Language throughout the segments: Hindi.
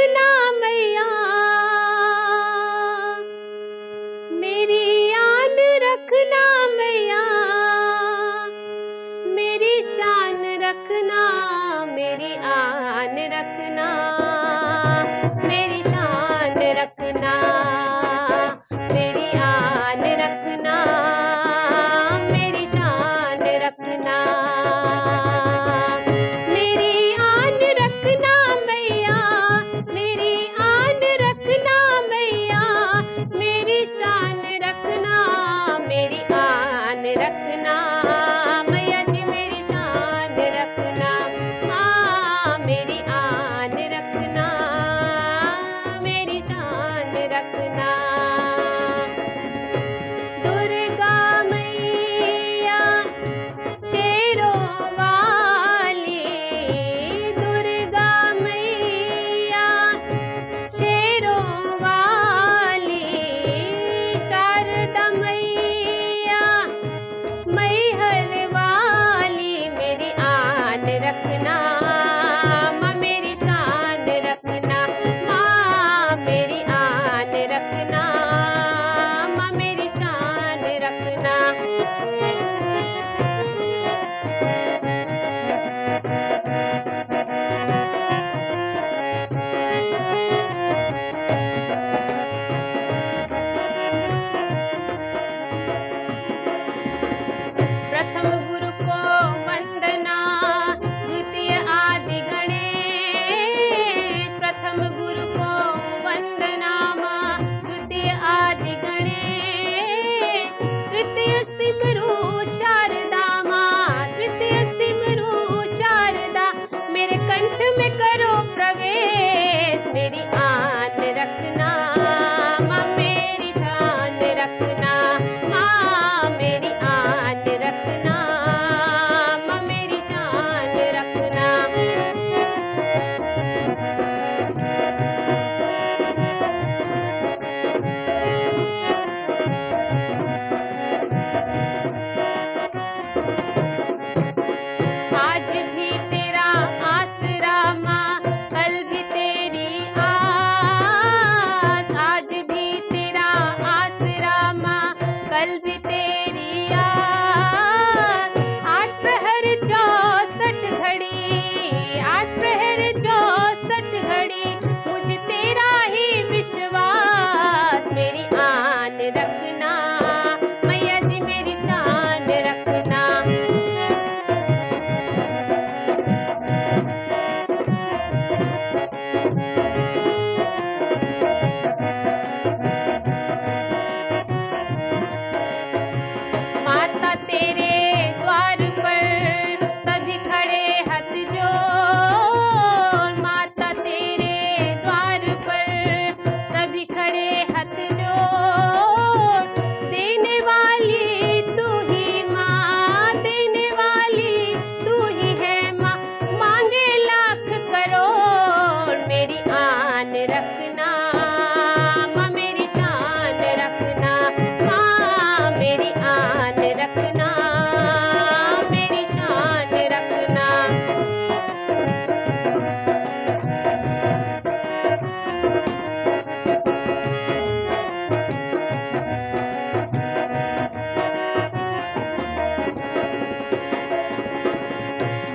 रखना मैया, मेरी आन रखना मैया, मेरी शान रखना, मेरी आन रखना, मेरी शान रखना, मेरी आन रखना, मेरी शान रखना, मेरी आन रखना मैया, मेरी आन रखना मैया, मेरी शान रखना, मेरी आन रखना मैया जी, मेरी शान रखना, हाँ मेरी आन रखना, मेरी शान रखना। दुर्गा मैया शेरों वाली, दुर्गा मैया शेरों वाली, शारदा मैया मैहर वाली, मेरी आन रखना माँ, मेरी शान रखना माँ, मेरी आन रखना माँ, मेरी शान रखना। प्रथम गुरु को वंदना, द्वितीय आदि गणेश, प्रथम गुरु को वंदना माँ, द्वितीय आदि गणेश, तृतीय सिमरू शारदा माँ, तृतीय सिमरू शारदा, मेरे कंठ में करो प्रवेश, मेरी आन रखना माँ, मेरी शान रखना माँ, मेरी आन रखना माँ, मेरी शान रखना। आज भी तेरा आसरा माँ, कल भी तेरी आस, आज भी तेरा आसरा माँ, कल भी तेरी आस, 8 प्रहर 64 घड़ी, 8 प्रहर 64 घड़ी, मुझे तेरा ही विश्वास, मेरी आन रखना मैया जी, मेरी शान रखना। माता तेरे द्वार पर सभी खड़े हाथ जोड़, माता तेरे द्वार पर सभी खड़े हाथ जोड़, देने वाली तू ही माँ, देने वाली तू ही है माँ, मांगे लाख करोड़, मेरी आन रखना माँ, मेरी शान रखना माँ, मेरी आन रखना, मेरी शान रखना।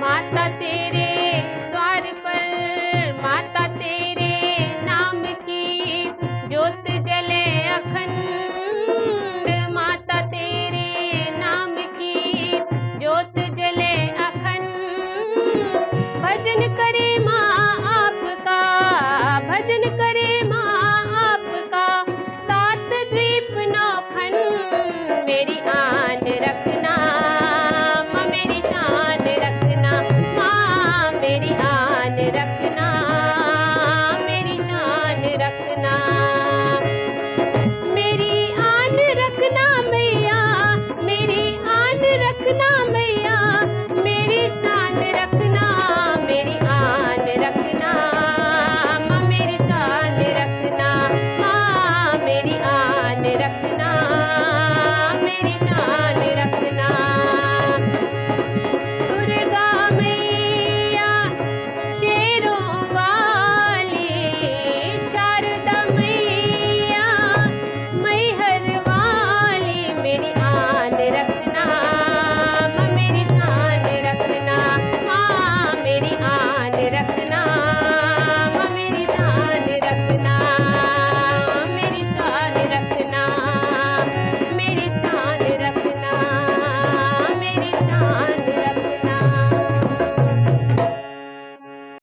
माता तेरे द्वार पर, माता तेरे नाम की ज्योत जले अखंड, माता तेरे नाम की ज्योत जले अखंड, भजन करे माँ